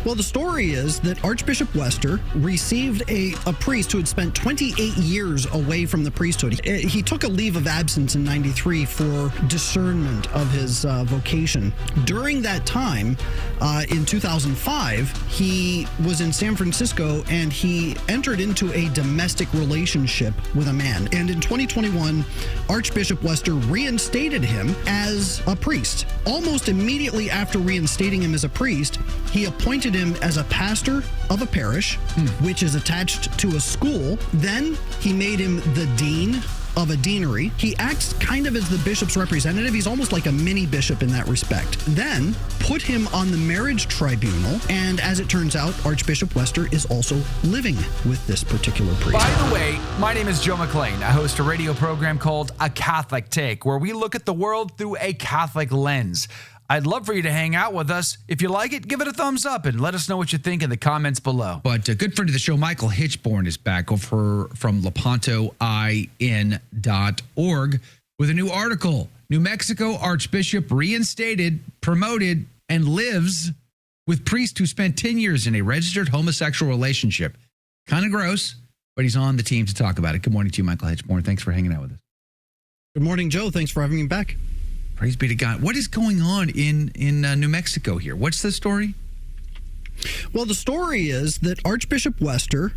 Well, the story is that Archbishop Wester received a priest who had spent 28 years away from the priesthood. He took a leave of absence in 93 for discernment of his vocation. During that time, in 2005, he was in San Francisco and he entered into a domestic relationship with a man. And in 2021, Archbishop Wester reinstated him as a priest. Almost immediately after reinstating him as a priest, he appointed him as a pastor of a parish, which is attached to a school. Then he made him the dean of a deanery. He acts kind of as the bishop's representative. He's almost like a mini bishop in that respect. Then put him on the marriage tribunal. And as it turns out, Archbishop Wester is also living with this particular priest. By the way, my name is Joe McClane. I host a radio program called A Catholic Take, where we look at the world through a Catholic lens. I'd love for you to hang out with us. If you like it, give it a thumbs up and let us know what you think in the comments below. But a good friend of the show, Michael Hichborn, is back over from lepantoin.org with a new article. New Mexico Archbishop Reinstated, promoted, and lives with priest who spent 10 years in a registered homosexual relationship. Kind of gross, but he's on the team to talk about it. Good morning to you, Michael Hichborn. Thanks for hanging out with us. Good morning, Joe. Thanks for having me back. Praise be to God. What is going on in New Mexico here? What's the story? Well, the story is that Archbishop Wester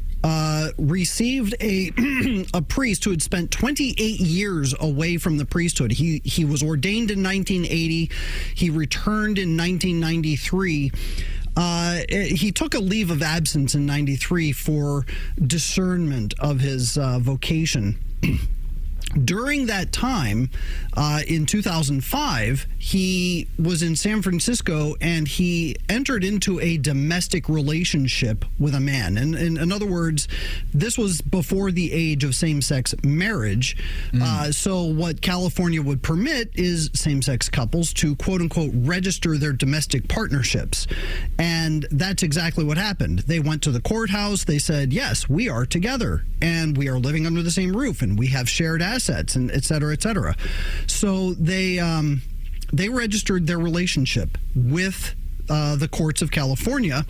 received a priest who had spent 28 years away from the priesthood. He was ordained in 1980. He returned in 1993. He took a leave of absence in 93 for discernment of his vocation. During that time, in 2005, he was in San Francisco and he entered into a domestic relationship with a man. And in other words, this was before the age of same-sex marriage. So what California would permit is same-sex couples to, quote-unquote, register their domestic partnerships. And that's exactly what happened. They went to the courthouse. They said, yes, we are together and we are living under the same roof and we have shared assets, and et cetera, et cetera. So they registered their relationship with the courts of California,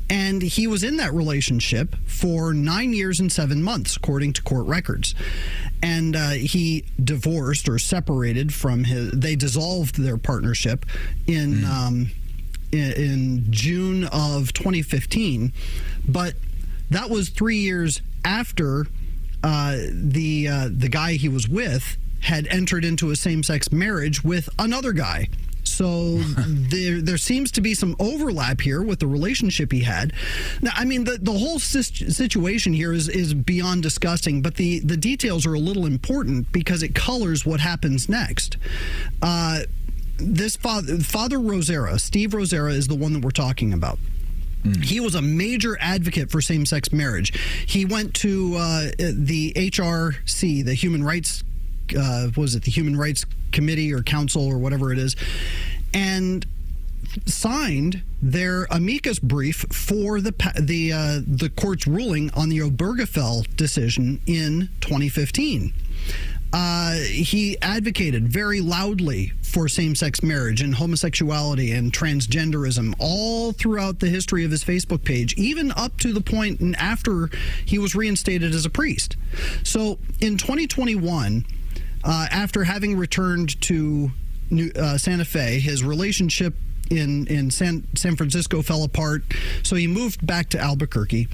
and he was in that relationship for 9 years and 7 months, according to court records. And he divorced or separated from they dissolved their partnership in June of 2015, but that was 3 years after the guy he was with had entered into a same-sex marriage with another guy. So there seems to be some overlap here with the relationship he had. Now, I mean, the whole situation here is beyond disgusting, but the details are a little important because it colors what happens next. This Father Rosera, Steve Rosera, is the one that we're talking about. He was a major advocate for same-sex marriage. He went to the HRC, the Human Rights, the Human Rights Committee or Council or whatever it is, and signed their amicus brief for the court's ruling on the Obergefell decision in 2015. He advocated very loudly for same-sex marriage and homosexuality and transgenderism all throughout the history of his Facebook page, even up to the point and after he was reinstated as a priest. So in 2021, after having returned to Santa Fe, his relationship in San Francisco fell apart, so he moved back to Albuquerque.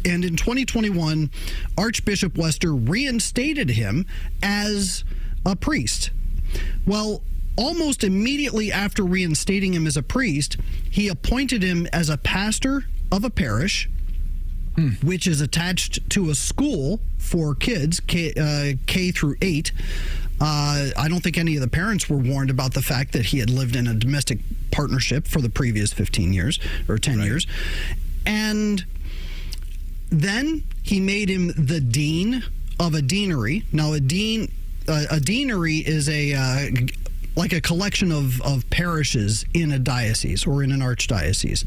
And in 2021, Archbishop Wester reinstated him as a priest. Well, almost immediately after reinstating him as a priest, he appointed him as a pastor of a parish, which is attached to a school for kids, K through 8. I don't think any of the parents were warned about the fact that he had lived in a domestic partnership for the previous 15 years or 10 years. And then he made him the dean of a deanery. Now, a deanery is like a collection of parishes in a diocese or in an archdiocese.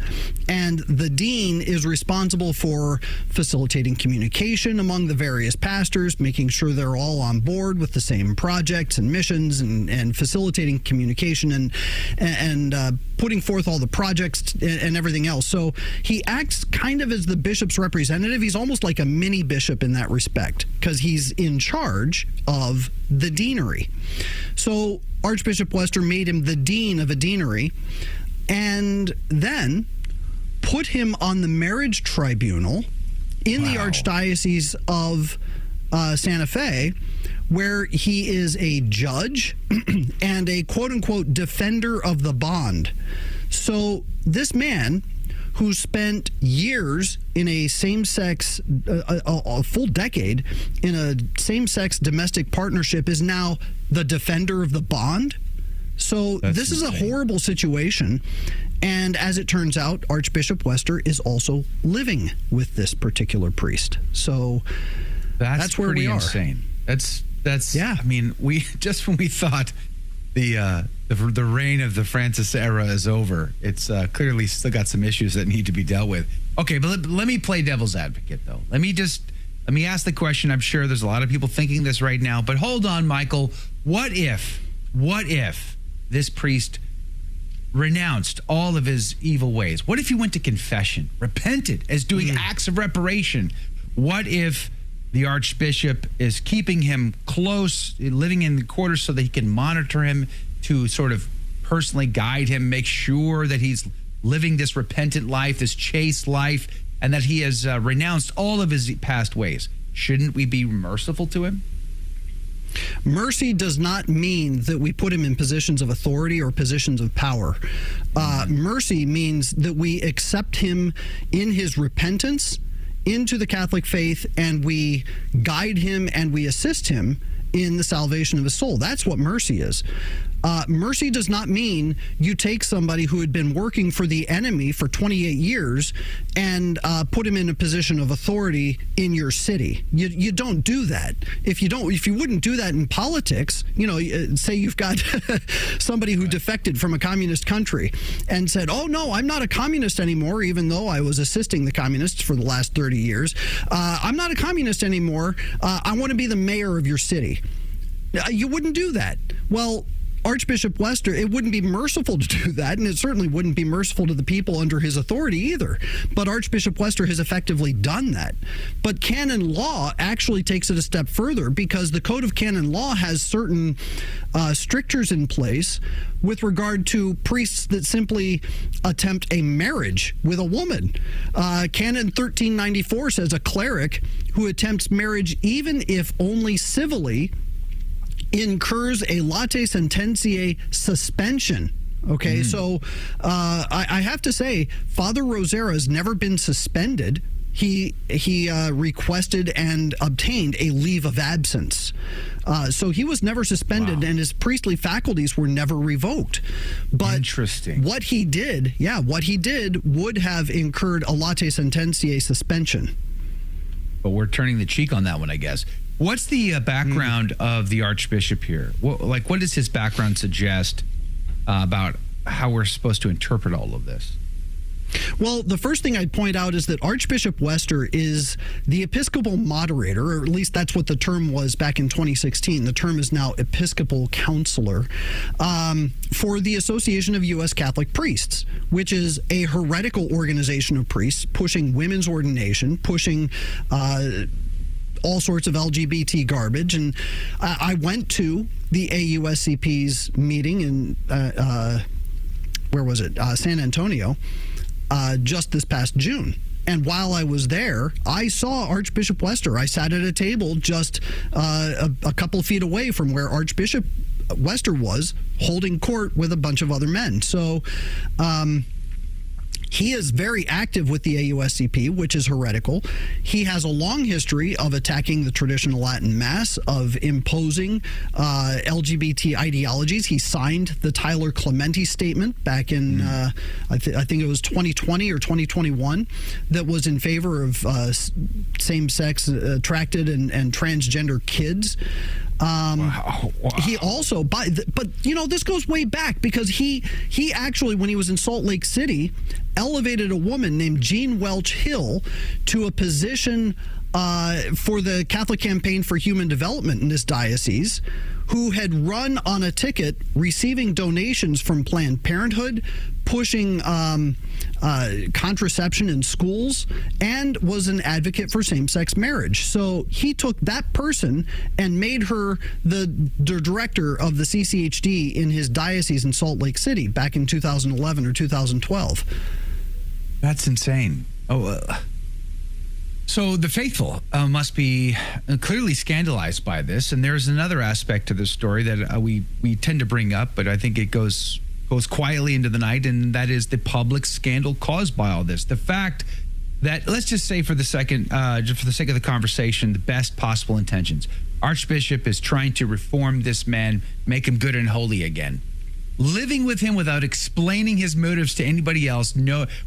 And the dean is responsible for facilitating communication among the various pastors, making sure they're all on board with the same projects and missions, and facilitating communication and putting forth all the projects and everything else. So he acts kind of as the bishop's representative. He's almost like a mini bishop in that respect, because he's in charge of the deanery. So Archbishop Wester made him the dean of a deanery, and then put him on the marriage tribunal in the Archdiocese of Santa Fe, where he is a judge and a quote-unquote defender of the bond. So this man, who spent years in a same-sex, a full decade in a same-sex domestic partnership, is now the defender of the bond. So this is a horrible situation. And as it turns out, Archbishop Wester is also living with this particular priest. So that's where we are. Insane. That's yeah. I mean, we just when we thought the reign of the Francis era is over, it's clearly still got some issues that need to be dealt with. Okay, but let me play devil's advocate, though. Let me ask the question. I'm sure there's a lot of people thinking this right now, but hold on, Michael. What if this priest renounced all of his evil ways? What if he went to confession, repented, as doing acts of reparation? What if the archbishop is keeping him close, living in the quarters so that he can monitor him, to sort of personally guide him, make sure that he's living this repentant life, this chaste life, and that he has renounced all of his past ways? Shouldn't we be merciful to him? Mercy does not mean that we put him in positions of authority or positions of power. Mercy means that we accept him in his repentance into the Catholic faith, and we guide him and we assist him in the salvation of his soul. That's what mercy is. Mercy does not mean you take somebody who had been working for the enemy for 28 years and put him in a position of authority in your city. You don't do that. If you wouldn't do that in politics, say you've got somebody who defected from a communist country and said, "Oh no, I'm not a communist anymore, even though I was assisting the communists for the last 30 years. I'm not a communist anymore. I want to be the mayor of your city." You wouldn't do that. Well, Archbishop Wester, it wouldn't be merciful to do that, and it certainly wouldn't be merciful to the people under his authority either. But Archbishop Wester has effectively done that. But canon law actually takes it a step further, because the Code of Canon Law has certain strictures in place with regard to priests that simply attempt a marriage with a woman. Canon 1394 says a cleric who attempts marriage, even if only civilly, incurs a late sententiae suspension. Okay, so I have to say, Father Rosera has never been suspended. He requested and obtained a leave of absence. So he was never suspended, and his priestly faculties were never revoked. But interesting. What he did would have incurred a late sententiae suspension. But we're turning the cheek on that one, I guess. What's the background of the Archbishop here? What does his background suggest about how we're supposed to interpret all of this? Well, the first thing I'd point out is that Archbishop Wester is the Episcopal moderator, or at least that's what the term was back in 2016. The term is now Episcopal Counselor for the Association of U.S. Catholic Priests, which is a heretical organization of priests pushing women's ordination, pushing all sorts of LGBT garbage. And I went to the AUSCP's meeting in, where was it? San Antonio, just this past June. And while I was there, I saw Archbishop Wester. I sat at a table just a couple feet away from where Archbishop Wester was, holding court with a bunch of other men. So he is very active with the AUSCP, which is heretical. He has a long history of attacking the traditional Latin Mass, of imposing LGBT ideologies. He signed the Tyler Clementi statement back in, I think it was 2020 or 2021, that was in favor of same-sex attracted and transgender kids. Wow. He also, but this goes way back, because he actually, when he was in Salt Lake City, elevated a woman named Jean Welch Hill to a position for the Catholic Campaign for Human Development in this diocese, who had run on a ticket receiving donations from Planned Parenthood, pushing contraception in schools, and was an advocate for same-sex marriage. So he took that person and made her the director of the CCHD in his diocese in Salt Lake City back in 2011 or 2012. That's insane. So the faithful must be clearly scandalized by this. And there's another aspect to this story that we tend to bring up, but I think it goes quietly into the night, and that is the public scandal caused by all this. The fact that, let's just say for the second, just for the sake of the conversation, the best possible intentions. Archbishop is trying to reform this man, make him good and holy again. Living with him without explaining his motives to anybody else,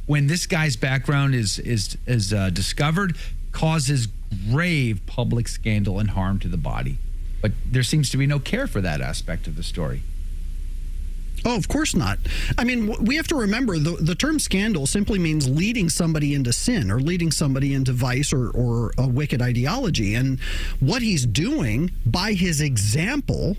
when this guy's background is discovered, causes grave public scandal and harm to the body. But there seems to be no care for that aspect of the story. Oh, of course not. I mean, we have to remember the term scandal simply means leading somebody into sin or leading somebody into vice or a wicked ideology. And what he's doing by his example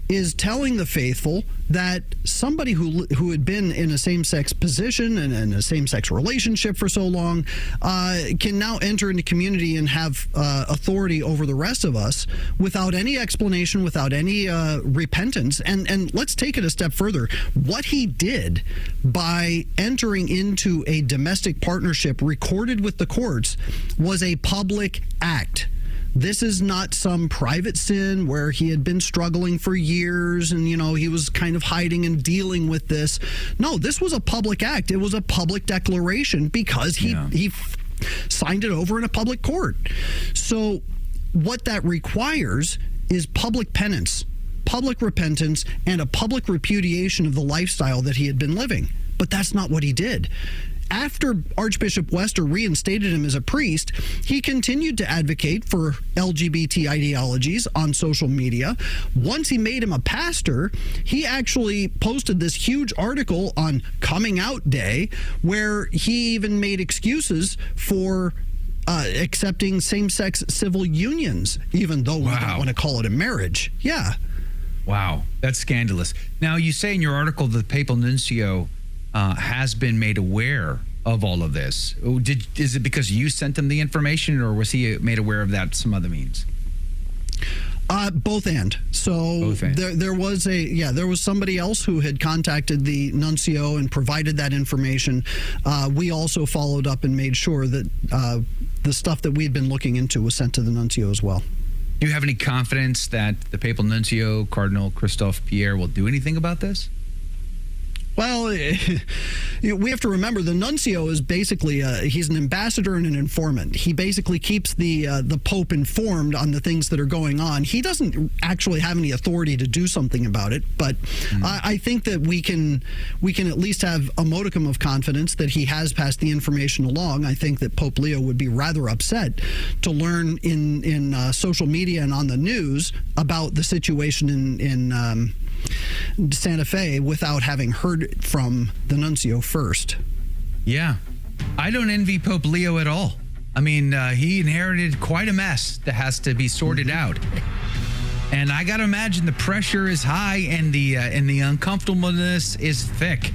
is telling the faithful that somebody who had been in a same-sex position and in a same-sex relationship for so long can now enter into community and have authority over the rest of us without any explanation, without any repentance. And let's take it a step further. What he did by entering into a domestic partnership recorded with the courts was a public act. This is not some private sin where he had been struggling for years and, he was kind of hiding and dealing with this. No, this was a public act. It was a public declaration because he signed it over in a public court. So what that requires is public penance, public repentance, and a public repudiation of the lifestyle that he had been living. But that's not what he did. After Archbishop Wester reinstated him as a priest, he continued to advocate for LGBT ideologies on social media. Once he made him a pastor, he actually posted this huge article on Coming Out Day, where he even made excuses for accepting same-sex civil unions, even though we don't want to call it a marriage. Yeah. Wow, that's scandalous. Now, you say in your article the papal nuncio has been made aware of all of this. Is it because you sent him the information, or was he made aware of that some other means? Both and. So there was somebody else who had contacted the nuncio and provided that information. We also followed up and made sure that the stuff that we had been looking into was sent to the nuncio as well. Do you have any confidence that the papal nuncio, Cardinal Christophe Pierre, will do anything about this? Well, we have to remember the nuncio is basically he's an ambassador and an informant. He basically keeps the Pope informed on the things that are going on. He doesn't actually have any authority to do something about it, but I think that we can at least have a modicum of confidence that he has passed the information along. I think that Pope Leo would be rather upset to learn in social media and on the news about the situation in Santa Fe without having heard it from the nuncio first. Yeah. I don't envy Pope Leo at all. I mean, he inherited quite a mess that has to be sorted out. And I got to imagine the pressure is high and the uncomfortableness is thick.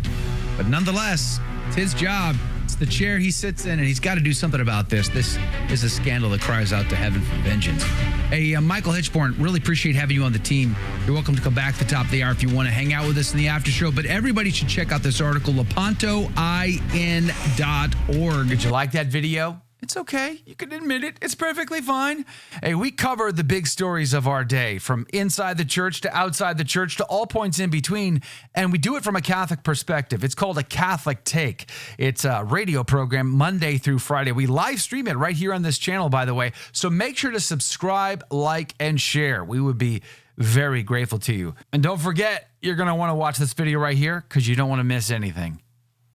But nonetheless, it's his job. It's the chair he sits in, and he's got to do something about this. This is a scandal that cries out to heaven for vengeance. Hey, Michael Hichborn, really appreciate having you on the team. You're welcome to come back at the top of the hour if you want to hang out with us in the after show. But everybody should check out this article, lepantoin.org. Did you like that video? It's okay. You can admit it. It's perfectly fine. Hey, we cover the big stories of our day, from inside the church to outside the church to all points in between, and we do it from a Catholic perspective. It's called A Catholic Take. It's a radio program Monday through Friday. We live stream it right here on this channel, by the way, so make sure to subscribe, like, and share. We would be very grateful to you. And don't forget, you're going to want to watch this video right here because you don't want to miss anything.